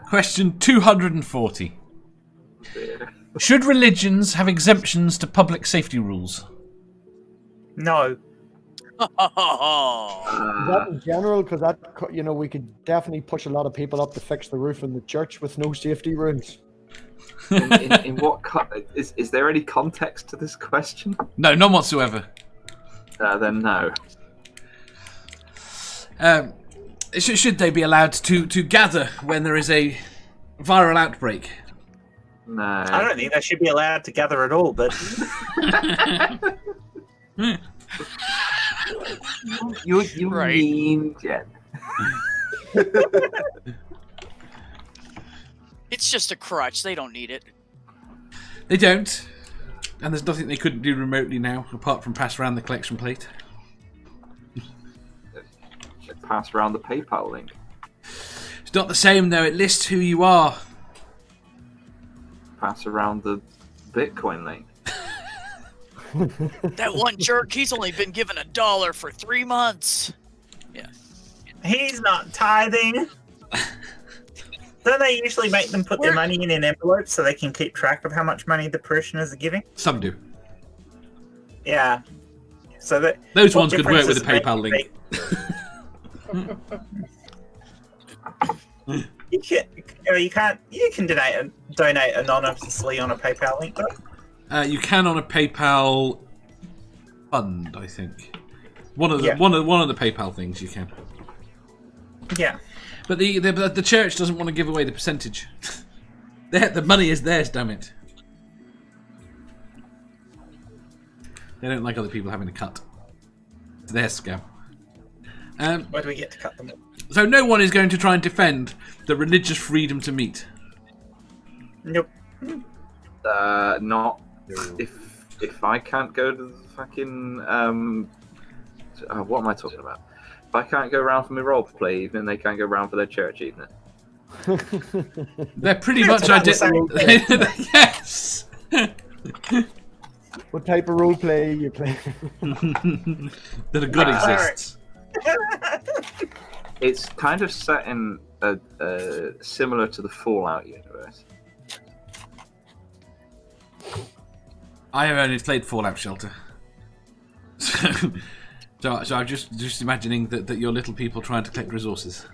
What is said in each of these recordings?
Question 240. Should religions have exemptions to public safety rules? No. Is that in general? Because that, we could definitely push a lot of people up to fix the roof in the church with no safety rules. In what is there any context to this question? No, none whatsoever. Then no. Should they be allowed to gather when there is a viral outbreak? No. I don't think they should be allowed to gather at all, but... you Right. mean, Jen? It's just a crutch. They don't need it. They don't. And there's nothing they couldn't do remotely now, apart from pass around the collection plate. Pass around the PayPal link. It's not the same, though. It lists who you are. Pass around the Bitcoin link. That one jerk, he's only been given $1 for 3 months. Yeah. He's not tithing. Don't they usually make them put their money in an envelope so they can keep track of how much money the parishioners are giving? Some do. Yeah. So that Those ones could work with a PayPal link. You can donate anonymously on a PayPal link, though. You can on a PayPal fund, I think. One of the PayPal things you can. Yeah. But the church doesn't want to give away the percentage. The money is theirs, damn it. They don't like other people having a cut. It's their scam. Where do we get to cut them up? So no one is going to try and defend the religious freedom to meet. Nope. Not if I can't go to the fucking what am I talking about? If I can't go around for my role play evening, they can't go around for their church evening. They're pretty much identical. Yes. What type of role play are you playing? That a good exists. It's kind of set in similar to the Fallout universe. I have only played Fallout Shelter. So I'm just imagining that you're little people trying to collect resources.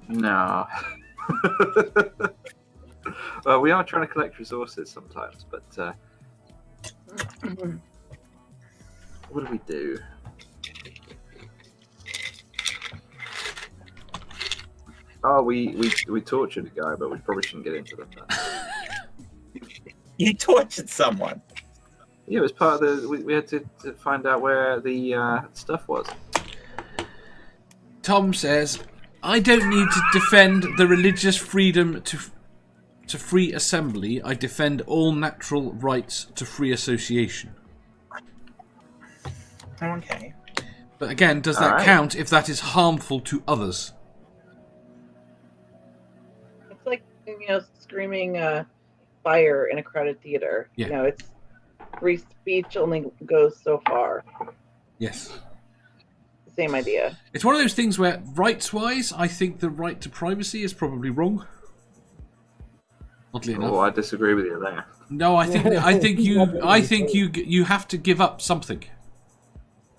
No. Well, we are trying to collect resources sometimes, but what do we do? Oh, we tortured a guy, but we probably shouldn't get into that. You tortured someone. Yeah, it was part of the. We had to find out where the stuff was. Tom says, "I don't need to defend the religious freedom to free assembly. I defend all natural rights to free association." Okay. But again, does that count if that is harmful to others? It's like, screaming fire in a crowded theater. Yeah. It's free speech only goes so far. Yes. Same idea. It's one of those things where, rights-wise, I think the right to privacy is probably wrong. Oddly enough. Oh, I disagree with you there. No, I think you have to give up something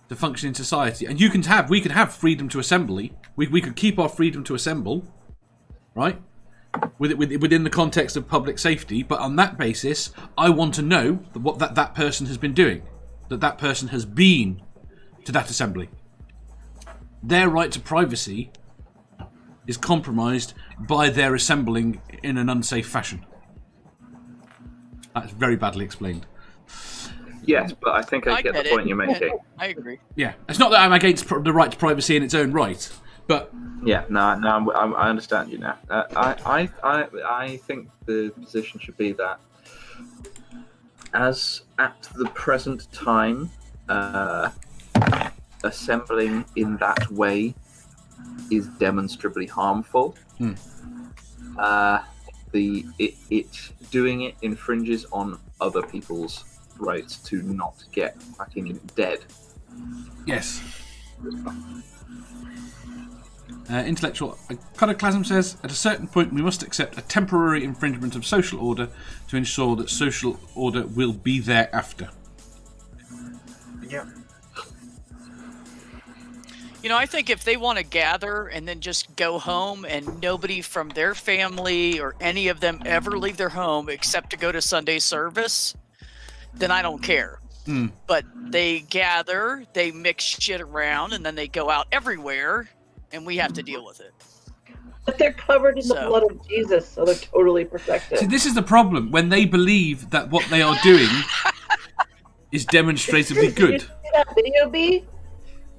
to function in society, and we can have freedom to assembly. We could keep our freedom to assemble, right? Within the context of public safety, but on that basis, I want to know what that person has been doing, that person has been to that assembly. Their right to privacy is compromised by their assembling in an unsafe fashion. That's very badly explained. Yes, but I think I get the point you're making. I agree. Yeah, it's not that I'm against the right to privacy in its own right, but yeah, no, I understand you now. I think the position should be that, as at the present time, assembling in that way is demonstrably harmful. Doing it infringes on other people's rights to not get fucking dead. Yes. Intellectual Iconoclasm says, at a certain point we must accept a temporary infringement of social order to ensure that social order will be thereafter. Yep. You know, I think if they want to gather and then just go home and nobody from their family or any of them ever leave their home except to go to Sunday service, then I don't care. But they gather, they mix shit around, and then they go out everywhere, and we have to deal with it. But they're covered in the blood of Jesus, so they're totally protected. See, this is the problem. When they believe that what they are doing is demonstrably good. Did you see that video, B?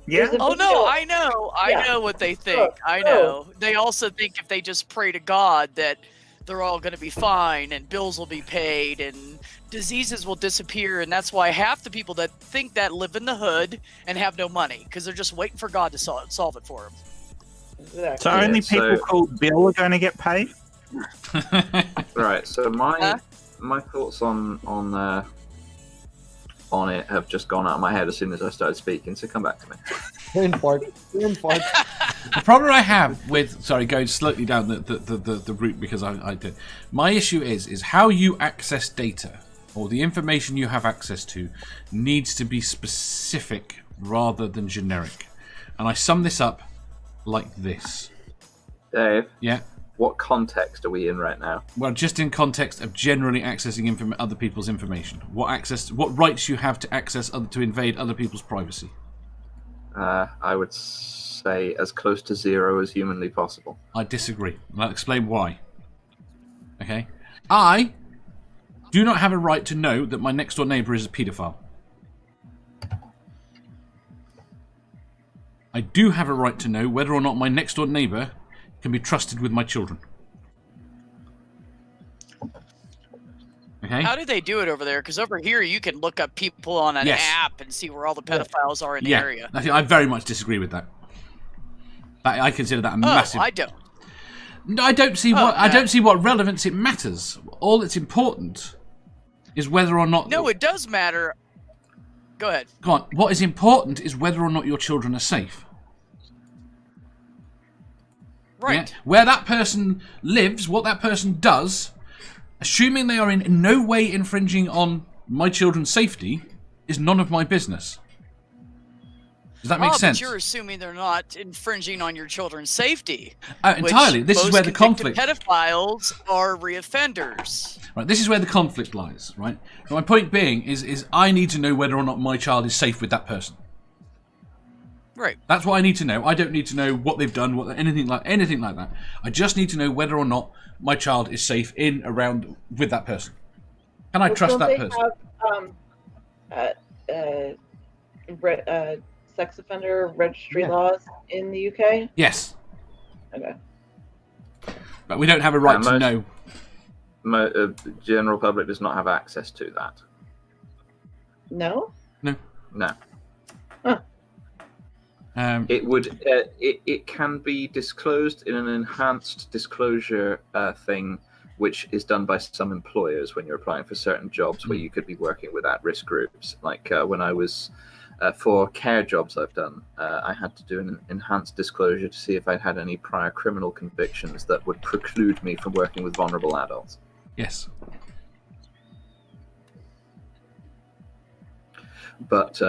Yeah. Oh no, I know. I know what they think. I know. They also think if they just pray to God that they're all going to be fine and bills will be paid and diseases will disappear, and that's why half the people that think that live in the hood and have no money because they're just waiting for God to solve it for them. Exactly. So only people called Bill are going to get paid? Right. So my thoughts on it have just gone out of my head as soon as I started speaking. So come back to me. The problem I have with going slightly down the route because I did. My issue is how you access data or the information you have access to needs to be specific rather than generic. And I sum this up like this. Dave. Yeah. What context are we in right now? Well, just in context of generally accessing other people's information. What rights you have to access to invade other people's privacy. I would say as close to zero as humanly possible. I disagree. And I'll explain why. Okay? I do not have a right to know that my next door neighbour is a paedophile. I do have a right to know whether or not my next door neighbour can be trusted with my children. Okay? How do they do it over there? Because over here you can look up people on an app and see where all the pedophiles are in the area. I very much disagree with that. I consider that a massive. I don't. No, I don't see I don't see what relevance it matters. All that's important is whether or not. No, it does matter. Go ahead. Go on. What is important is whether or not your children are safe. Right. Yeah? Where that person lives, what that person does, assuming they are in no way infringing on my children's safety, is none of my business. Does that make sense? But you're assuming they're not infringing on your children's safety. Entirely. This is where the conflict. Pedophiles are reoffenders. Right. This is where the conflict lies. Right. And my point being is I need to know whether or not my child is safe with that person. Right. That's what I need to know. I don't need to know what they've done, anything like that. I just need to know whether or not my child is safe around with that person. Can I trust that person? Have sex offender registry laws in the UK? Yes. Okay. But we don't have a right to know. The general public does not have access to that. No? No. Huh. It would. It can be disclosed in an enhanced disclosure thing, which is done by some employers when you're applying for certain jobs where you could be working with at-risk groups. Like when I was for care jobs I've done, I had to do an enhanced disclosure to see if I'd had any prior criminal convictions that would preclude me from working with vulnerable adults. Yes. But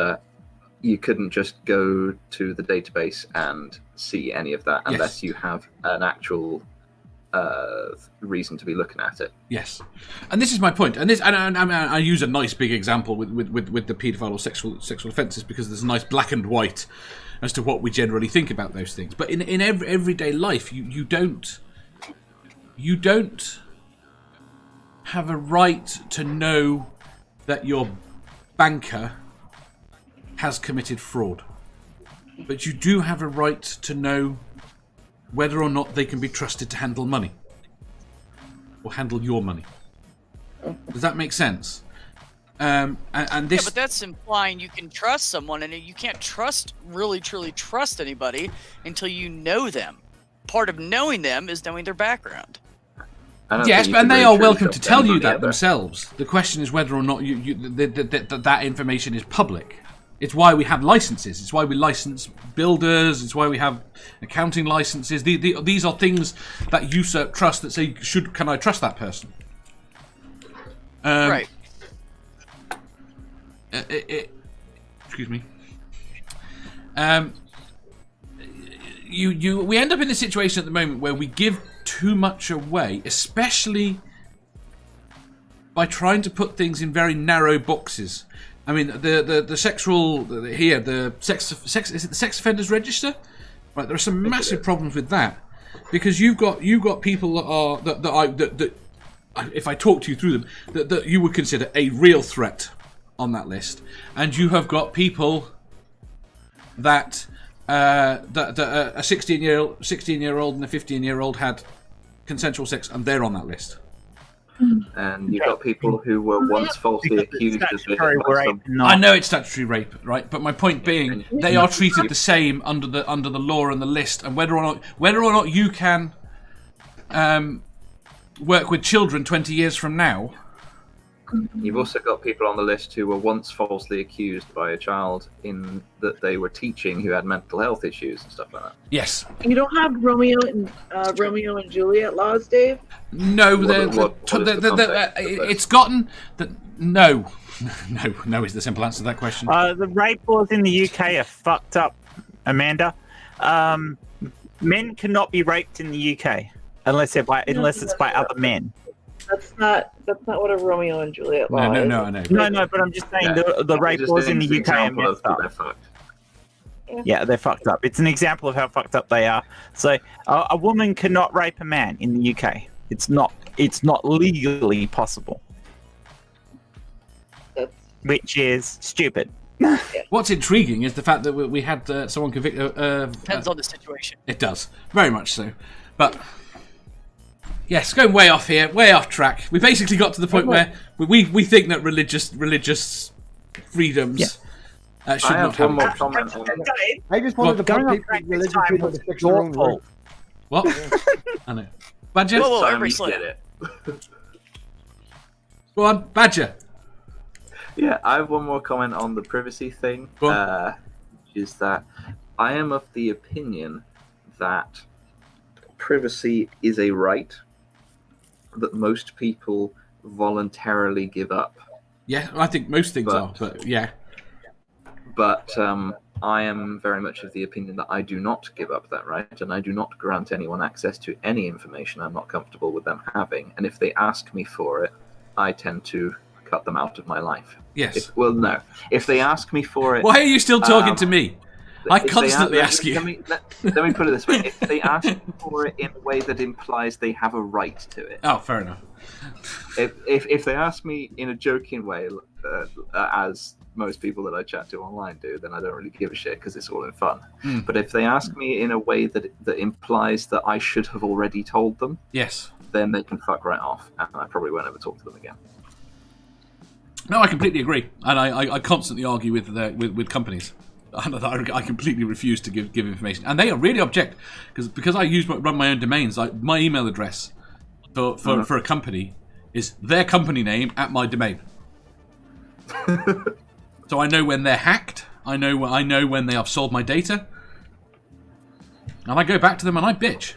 you couldn't just go to the database and see any of that unless you have an actual reason to be looking at it. Yes, and this is my point. And I use a nice big example with the paedophile or sexual offences because there's a nice black and white as to what we generally think about those things. But in everyday life, you don't have a right to know that your banker has committed fraud, but you do have a right to know whether or not they can be trusted to handle money or handle your money. Does that make sense? And this. Yeah, but that's implying you can trust someone, and you can't really truly trust anybody until you know them. Part of knowing them is knowing their background. Yes, and they are welcome to tell you that themselves. The question is whether or not that information is public. It's why we have licenses. It's why we license builders. It's why we have accounting licenses. These are things that usurp trust that say, can I trust that person? Right. Excuse me. We end up in a situation at the moment where we give too much away, especially by trying to put things in very narrow boxes. I mean, the sexual here, the sex is it the sex offenders register? Right, there are some massive problems with that because you've got people that if I talk to you through them, that you would consider a real threat on that list, and you have got people that a 16-year-old and a 15-year-old had consensual sex, and they're on that list. And you've got people who were once falsely accused of rape. I know it's statutory rape, right? But my point being, they are treated the same under the law and the list, and whether or not you can work with children 20 years from now. You've also got people on the list who were once falsely accused by a child in that they were teaching who had mental health issues and stuff like that. Yes. You don't have Romeo and Juliet laws, Dave? No, it's gotten that. No is the simple answer to that question. The rape laws in the UK are fucked up, Amanda. Men cannot be raped in the UK unless it's by other men. That's not what a Romeo and Juliet law is. No, but I'm just saying the rape laws in the UK are messed up. Yeah, they're fucked up. It's an example of how fucked up they are. So a woman cannot rape a man in the UK. It's not legally possible. Which is stupid. What's intriguing is the fact that we had someone convicted. Depends on the situation. It does, very much so. But yes, going way off here, way off track. We basically got to the point where we think that religious freedoms should not have. I just wanted to put religious people to fix their own rule. What? I know. Badger? Whoa, everybody slow down. Go on, Badger. Yeah, I have one more comment on the privacy thing, which is that I am of the opinion that privacy is a right that most people voluntarily give up. Yeah, I think most things are, but yeah. But I am very much of the opinion that I do not give up that right, and I do not grant anyone access to any information I'm not comfortable with them having. And if they ask me for it, I tend to cut them out of my life. Yes. If they ask me for it... Why are you still talking to me? I constantly ask you. Let me put it this way. If they ask me for it in a way that implies they have a right to it. Oh, fair enough. If they ask me in a joking way, as most people that I chat to online do, then I don't really give a shit because it's all in fun. But if they ask me in a way that implies that I should have already told them, yes, then they can fuck right off, and I probably won't ever talk to them again. No, I completely agree, and I constantly argue with companies. I completely refuse to give information, and they are really object because I run my own domains. My email address for a company is their company name at my domain. So I know when they're hacked. I know when they have sold my data, and I go back to them and I bitch.